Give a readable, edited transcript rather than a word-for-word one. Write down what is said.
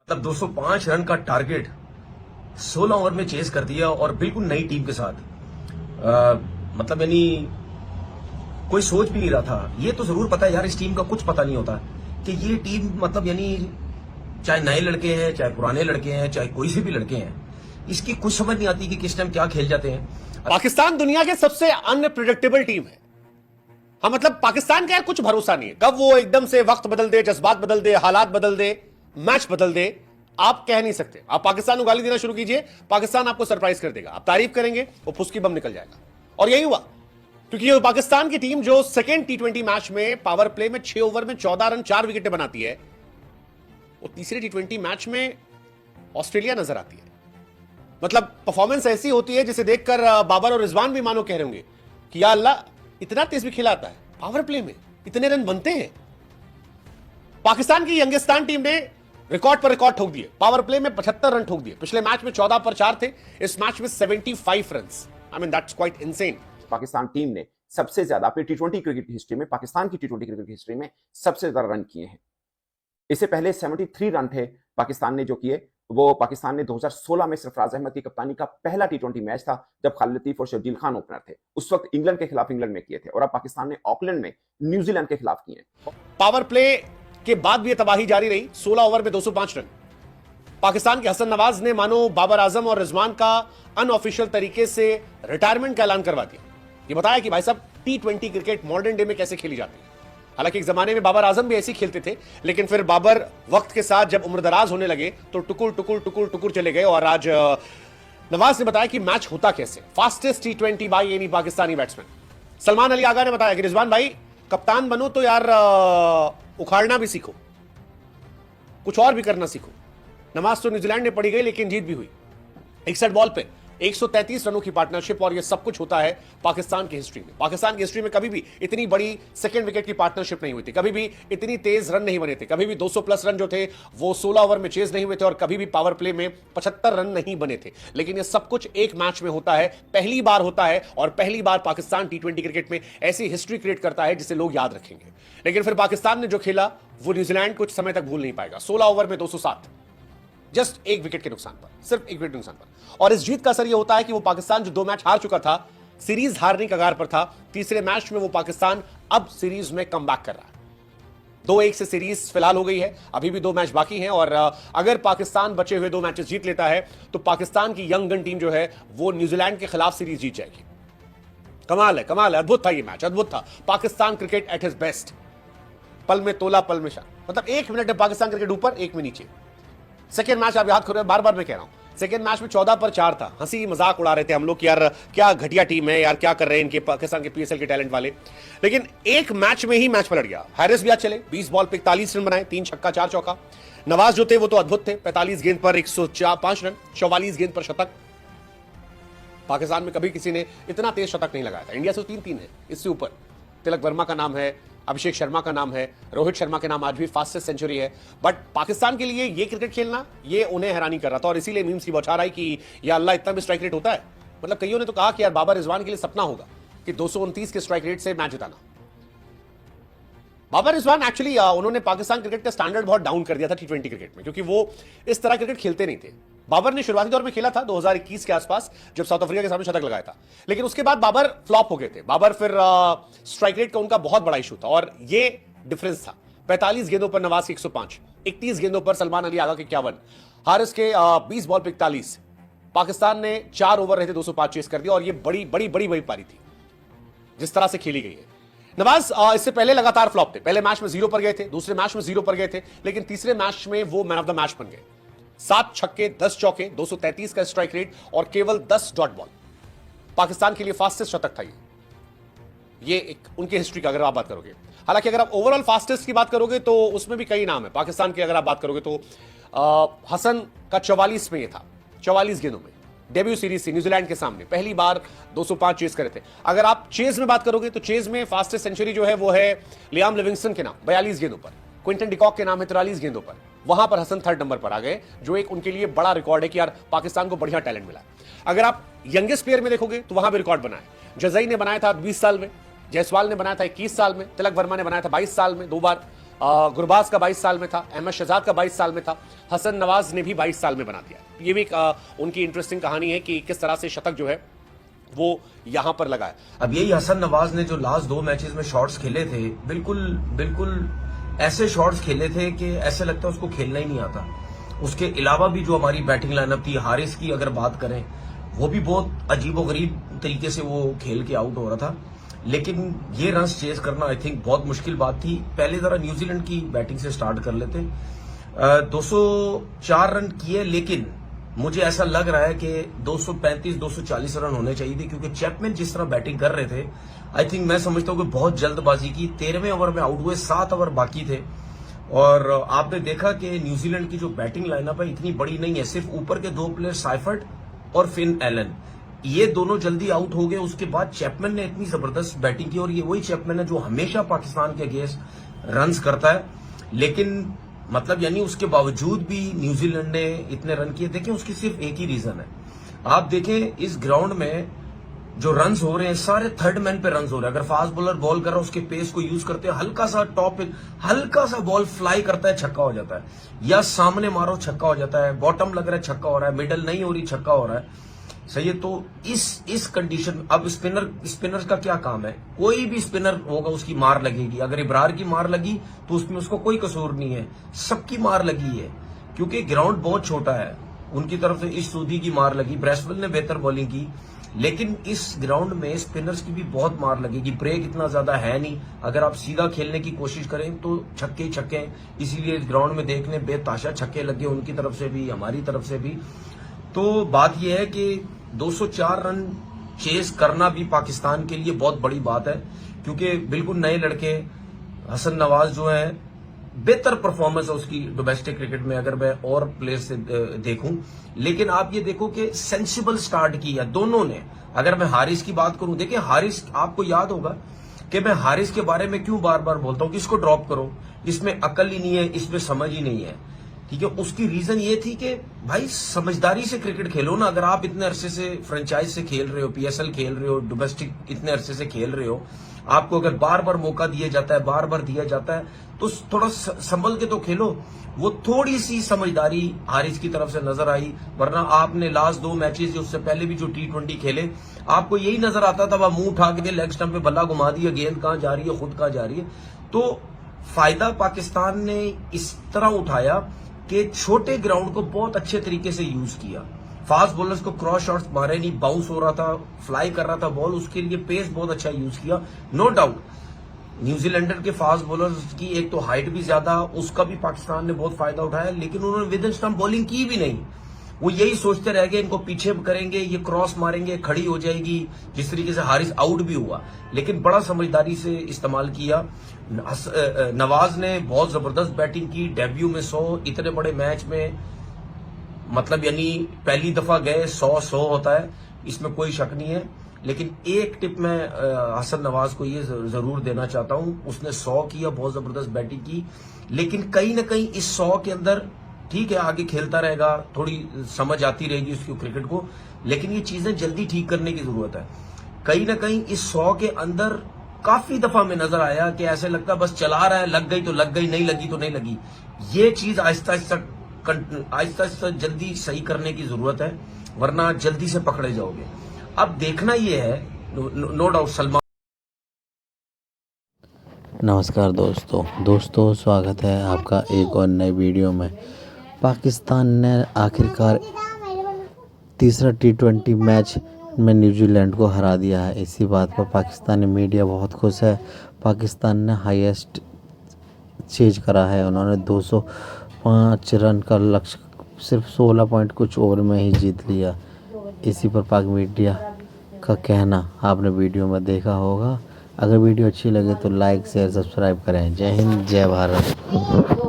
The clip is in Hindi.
मतलब 205 रन का टारगेट 16 ओवर में चेस कर दिया और बिल्कुल नई टीम के साथ। मतलब यानी कोई सोच भी नहीं रहा था। ये तो जरूर पता है यार, इस टीम का कुछ पता नहीं होता कि ये टीम मतलब यानी चाहे नए लड़के हैं, चाहे पुराने लड़के हैं, चाहे कोई से भी लड़के हैं, इसकी कुछ समझ नहीं आती कि किस टाइम क्या खेल जाते हैं। पाकिस्तान दुनिया के सबसे अनप्रिडिक्टेबल टीम है। हाँ, मतलब पाकिस्तान का यार कुछ भरोसा नहीं है, कब वो एकदम से वक्त बदल दे, जज्बात बदल दे, हालात बदल दे, मैच बदल दे, आप कह नहीं सकते। आप पाकिस्तान को गाली देना शुरू कीजिए, पाकिस्तान आपको सरप्राइज कर देगा। आप तारीफ करेंगे, वो फुसकी बम निकल जाएगा। और यही हुआ, क्योंकि ये पाकिस्तान की टीम जो सेकेंड T20 मैच में पावर प्ले में 6 ओवर में 14 रन 4 विकेटें बनाती है, वो तीसरे T20 मैच में ऑस्ट्रेलिया नजर आती है। मतलब परफॉर्मेंस ऐसी होती है जिसे देखकर बाबर और रिजवान भी मानो कह रहे होंगे कि या अल्लाह, इतना तेज भी खिलाता है, पावर प्ले में इतने रन बनते हैं। पाकिस्तान की यंगिस्तान टीम ने रिकॉर्ड पर रिकॉर्ड ठोक दिए। पावर प्ले में 75 रन ठोक दिए। पिछले मैच में 14 पर 4 थे, इस मैच में 75 run. I mean that's quite insane. Pakistan team ने सबसे ज्यादा अपनी T20 क्रिकेट हिस्ट्री में, पाकिस्तान की T20 क्रिकेट हिस्ट्री में सबसे ज्यादा रन किए हैं। इससे पहले 73 रन थे पाकिस्तान ने जो किए, वो पाकिस्तान ने 2016 में सरफराज अहमद की कप्तानी का पहला T20 मैच था, जब खालिद लतीफ और शर्जील खान ओपनर थे। उस वक्त इंग्लैंड के खिलाफ इंग्लैंड में किए थे, और अब पाकिस्तान ने ऑकलैंड में न्यूजीलैंड के खिलाफ किए। पावर प्ले के बाद भी यह तबाही जारी रही। 16 ओवर में 205 रन। पाकिस्तान के हसन नवाज ने मानो बाबर आजम और रिजवान का अनऑफिशियल तरीके से रिटायरमेंट का ऐलान करवा दिया। ये बताया कि भाई साहब, T20 क्रिकेट मॉडर्न डे में कैसे खेली जाती है। हालांकि एक जमाने में बाबर आजम भी ऐसे ही खेलते थे, लेकिन फिर बाबर वक्त के साथ जब उम्रदराज होने लगे तो टुकुर टुकुर टुकुर टुकुर चले गए। और आज नवाज ने बताया कि मैच होता कैसे। Fastest T20 by any Pakistani batsman Salman Ali Agha ने बताया कि रिजवान भाई, कप्तान बनो तो यार उखाड़ना भी सीखो, कुछ और भी करना सीखो। नमाज तो न्यूजीलैंड ने पड़ी गई, लेकिन जीत भी हुई। 61 बॉल पे 133 रनों की पार्टनरशिप, और ये सब कुछ होता है पाकिस्तान की हिस्ट्री में। पाकिस्तान की हिस्ट्री में कभी भी इतनी बड़ी सेकंड विकेट की पार्टनरशिप नहीं हुई थी, कभी भी इतनी तेज रन नहीं बने थे, कभी भी 200 प्लस रन जो थे वो 16 ओवर में चेज नहीं हुए थे, और कभी भी पावर प्ले में 75 रन नहीं बने थे। लेकिन ये सब कुछ एक मैच में होता है, पहली बार होता है, और पहली बार पाकिस्तान T20 क्रिकेट में ऐसी हिस्ट्री क्रिएट करता है जिसे लोग याद रखेंगे। लेकिन फिर पाकिस्तान ने जो खेला वो न्यूजीलैंड कुछ समय तक भूल नहीं पाएगा। 16 ओवर में 207, जस्ट एक विकेट के नुकसान पर, सिर्फ एक विकेट के नुकसान पर। और इस जीत का असर यह होता है कि वो पाकिस्तान जो 2 मैच हार चुका था, सीरीज हारने के कगार पर था, तीसरे मैच में वो पाकिस्तान अब सीरीज में कमबैक कर रहा है। 2-1 से सीरीज फिलहाल हो गई है, अभी भी 2 मैच बाकी हैं, और अगर पाकिस्तान बचे हुए 2 मैचेस जीत लेता है तो पाकिस्तान की यंग गन टीम जो है वो न्यूजीलैंड के खिलाफ सीरीज जीत जाएगी। कमाल है, कमाल है, अद्भुत था ये मैच, अद्भुत था। Pakistan cricket at his best. पल में तोला पल में शान। मतलब 1 मिनट में पाकिस्तान क्रिकेट ऊपर, 1 में नीचे। सेकेंड मैच आप याद करो, बार बार मैं कह रहा हूं, सेकेंड मैच में 14 पर 4 था। हंसी मजाक उड़ा रहे थे हम लोग कि यार क्या घटिया टीम है यार, क्या कर रहे हैं इनके पाकिस्तान के PSL के टैलेंट वाले। लेकिन एक मैच में ही मैच पलट गया। हैरिस भी आज चले, 20 बॉल पे 41 रन बनाए, 3 छक्का 4 चौका। नवाज जो थे वो तो अद्भुत थे, 45 गेंद पर 105 रन, 44 गेंद पर शतक। पाकिस्तान में कभी किसी ने इतना तेज शतक नहीं लगाया था। इंडिया से 3-3 है, इससे ऊपर तिलक वर्मा का नाम है, अभिषेक शर्मा का नाम है, रोहित शर्मा के नाम आज भी फास्टेस्ट सेंचुरी है। बट पाकिस्तान के लिए ये क्रिकेट खेलना, ये उन्हें हैरानी कर रहा था, और इसीलिए मीम्स की बौछार आई कि या अल्लाह, इतना भी स्ट्राइक रेट होता है। मतलब कईयों ने तो कहा कि यार बाबर रिजवान के लिए सपना होगा कि 229 के स्ट्राइक रेट से मैच जिताना। बाबर रिजवान एक्चुअली उन्होंने पाकिस्तान क्रिकेट का स्टैंडर्ड बहुत डाउन कर दिया था T20 क्रिकेट में, क्योंकि वो इस तरह क्रिकेट खेलते नहीं थे। बाबर ने शुरुआती दौर में खेला था 2021 के आसपास, जब साउथ अफ्रीका के सामने शतक लगाया था, लेकिन उसके बाद बाबर फ्लॉप हो गए थे। बाबर फिर स्ट्राइक रेट का उनका बहुत बड़ा इशू था, और ये डिफरेंस था। 45 गेंदों पर नवाज के 105, 31 गेंदों पर सलमान अली आगा के 51, हारिस के 20 बॉल पर 41। पाकिस्तान ने 4 ओवर रहते 205 चेस कर दिया, और ये बड़ी बड़ी बड़ी बड़ी पारी थी जिस तरह से खेली गई है। नवाज इससे पहले लगातार फ्लॉप थे। पहले मैच में 0 पर गए थे, दूसरे मैच में 0 पर गए थे, लेकिन तीसरे मैच में वो मैन ऑफ द मैच बन गए। 7 छक्के 10 चौके, 233 का स्ट्राइक रेट, और केवल 10 डॉट बॉल। पाकिस्तान के लिए फास्टेस्ट शतक था ये एक उनकी हिस्ट्री का अगर आप बात करोगे। हालांकि अगर आप ओवरऑल फास्टेस्ट की बात करोगे तो उसमें भी कई नाम है। पाकिस्तान की अगर आप बात करोगे तो हसन का 44 में ये था, 44 गेंदों में डेब्यू सीरीज थी न्यूजीलैंड के सामने, पहली बार 205 चेज करे थे। अगर आप चेज में बात करोगे तो चेज में फास्टेस्ट सेंचुरी जो है वो है लियाम लिविंगस्टन के नाम, 42 गेंदों पर। क्विंटन डिकॉक के नाम है 43 गेंदों पर। वहां पर हसन 3rd नंबर पर आ गए, जो एक उनके लिए बड़ा रिकॉर्ड है कि यार पाकिस्तान को बढ़िया टैलेंट मिला। अगर आप यंगेस्ट प्लेयर में देखोगे तो वहां भी रिकॉर्ड बना है। जजई ने बनाया था 20 साल में, जायसवाल ने बनाया था 21 साल में, तिलक वर्मा ने बनाया था 22 साल में 2 बार, गुरबाज का 22 साल में था, अहमद शहजाद का 22 साल में था, हसन नवाज ने भी 22 साल में बना दिया। ये भी एक उनकी इंटरेस्टिंग कहानी है कि किस तरह से शतक जो है वो यहां पर लगा है। अब यही हसन नवाज ने जो लास्ट 2 मैचेस में शॉट्स खेले थे, बिल्कुल ऐसे शॉट्स खेले थे कि ऐसे लगता है उसको खेलना ही नहीं आता। उसके अलावा भी जो हमारी बैटिंग लाइनअप थी, हारिस की अगर बात करें, वो भी बहुत अजीबोगरीब तरीके से वो खेल के आउट हो रहा था। लेकिन ये रन्स चेज करना आई थिंक बहुत मुश्किल बात थी। पहले जरा न्यूजीलैंड की बैटिंग से स्टार्ट कर लेते। 204 रन किए, लेकिन मुझे ऐसा लग रहा है कि 235-240 रन होने चाहिए थे, क्योंकि चैपमैन जिस तरह बैटिंग कर रहे थे, आई थिंक मैं समझता हूं कि बहुत जल्दबाजी की। 13वें ओवर में आउट हुए, 7 ओवर बाकी थे, और आपने देखा कि न्यूजीलैंड की जो बैटिंग लाइनअप है इतनी बड़ी नहीं है। सिर्फ ऊपर के 2 प्लेयर साइफर्ट और फिन एलन, ये दोनों जल्दी आउट हो गए। उसके बाद चैपमैन ने इतनी जबरदस्त बैटिंग की, और ये वही चैपमैन है जो हमेशा पाकिस्तान के अगेंस्ट रन्स करता है। लेकिन मतलब यानी उसके बावजूद भी न्यूजीलैंड ने इतने रन किए। देखें, उसकी सिर्फ एक ही रीजन है। आप देखें इस ग्राउंड में जो रन्स हो रहे हैं, सारे थर्ड मैन पे रन्स हो रहे हैं। अगर फास्ट बॉलर बॉल कर रहा है, उसके पेस को यूज करते हैं, हल्का सा टॉप पे हल्का सा बॉल फ्लाई करता है, छक्का हो जाता है, या सामने मारो छक्का हो जाता है, बॉटम लग रहा है छक्का हो रहा है, मिडल नहीं हो रही छक्का हो रहा है। सही है। तो इस कंडीशन, अब स्पिनर्स का क्या काम है? कोई भी स्पिनर होगा उसकी मार लगेगी। अगर इब्रार की मार लगी तो उसमें उसको कोई कसूर नहीं है, सबकी मार लगी है, क्योंकि ग्राउंड बहुत छोटा है। उनकी तरफ से इस सूदी की मार लगी, ब्रेसवेल ने बेहतर बॉलिंग की, लेकिन इस ग्राउंड में स्पिनर्स की भी बहुत मार लगेगी। ब्रेक इतना ज्यादा है नहीं, अगर आप सीधा खेलने की कोशिश करें तो छक्के ही छक्के हैं। इसीलिए इस ग्राउंड में देखने बेताशा छक्के लगे, उनकी तरफ से भी हमारी तरफ से भी। तो बात यह है कि 204 रन चेस करना भी पाकिस्तान के लिए बहुत बड़ी बात है, क्योंकि बिल्कुल नए लड़के हसन नवाज जो है, बेहतर परफॉर्मेंस है उसकी डोमेस्टिक क्रिकेट में अगर मैं और प्लेयर से देखूं। लेकिन आप ये देखो कि सेंसिबल स्टार्ट किया दोनों ने। अगर मैं हारिस की बात करूं, देखिए हारिस, आपको याद होगा कि मैं हारिस के बारे में क्यों बार बार बोलता हूं कि इसको ड्रॉप करो, इसमें अकल ही नहीं है, इसमें समझ ही नहीं है। ठीक है, उसकी रीजन ये थी कि भाई समझदारी से क्रिकेट खेलो ना। अगर आप इतने अरसे से फ्रेंचाइज से खेल रहे हो, पीएसएल खेल रहे हो, डोमेस्टिक इतने अरसे से खेल रहे हो, आपको अगर बार बार मौका दिया जाता है, बार बार दिया जाता है, तो थोड़ा संभल के तो खेलो। वो थोड़ी सी समझदारी हारिस की तरफ से नजर आई, वरना आपने लास्ट 2 मैचेस, उससे पहले भी जो T20 खेले, आपको यही नजर आता था, वह मुंह उठा के लेग स्टंप पे बल्ला घुमा दिया, गेंद कहां जा रही है, खुद कहां जा रही है। तो फायदा पाकिस्तान ने इस तरह उठाया कि छोटे ग्राउंड को बहुत अच्छे तरीके से यूज किया। फास्ट बॉलर्स को क्रॉस शॉट्स मारे नहीं, बाउंस हो रहा था, फ्लाई कर रहा था बॉल, उसके लिए पेस बहुत अच्छा यूज किया। नो डाउट न्यूजीलैंडर के फास्ट बॉलर्स की एक तो हाइट भी ज्यादा, उसका भी पाकिस्तान ने बहुत फायदा उठाया, लेकिन उन्होंने विद इन स्टंप बॉलिंग की भी नहीं। वो यही सोचते रह गए इनको पीछे करेंगे, ये क्रॉस मारेंगे, खड़ी हो जाएगी, जिस तरीके से हारिस आउट भी हुआ। लेकिन बड़ा समझदारी से इस्तेमाल किया। नवाज ने बहुत जबरदस्त बैटिंग की, डेब्यू में 100, इतने बड़े मैच में, मतलब यानी पहली दफा गए 100 होता है, इसमें कोई शक नहीं है। लेकिन एक टिप मैं हसन नवाज को ये जरूर देना चाहता हूं, उसने 100 किया, बहुत जबरदस्त बैटिंग की, लेकिन कहीं ना कहीं इस 100 के अंदर, ठीक है आगे खेलता रहेगा, थोड़ी समझ आती रहेगी उसकी क्रिकेट को, लेकिन ये चीजें जल्दी ठीक करने की जरूरत है। कहीं ना कहीं इस 100 के अंदर काफी दफा में नजर आया कि ऐसे लगता बस चला रहा है, लग गई तो लग गई, नहीं लगी तो नहीं लगी। ये चीज आहिस्ता आहिस्ता जल्दी सही करने की जरूरत है, वरना जल्दी से पकड़े जाओगे। अब देखना ये है, नो डाउट सलमान। नमस्कार दोस्तों स्वागत है आपका एक और नए वीडियो में। पाकिस्तान ने आखिरकार तीसरा T20 मैच में न्यूजीलैंड को हरा दिया है। इसी बात पर पाकिस्तानी मीडिया बहुत खुश है। पाकिस्तान ने हाईएस्ट चेज करा है, उन्होंने 205 रन का लक्ष्य सिर्फ 16 पॉइंट कुछ ओवर में ही जीत लिया। इसी पर पाक मीडिया का कहना आपने वीडियो में देखा होगा। अगर वीडियो अच्छी लगे तो लाइक शेयर सब्सक्राइब करें। जय हिंद, जय भारत।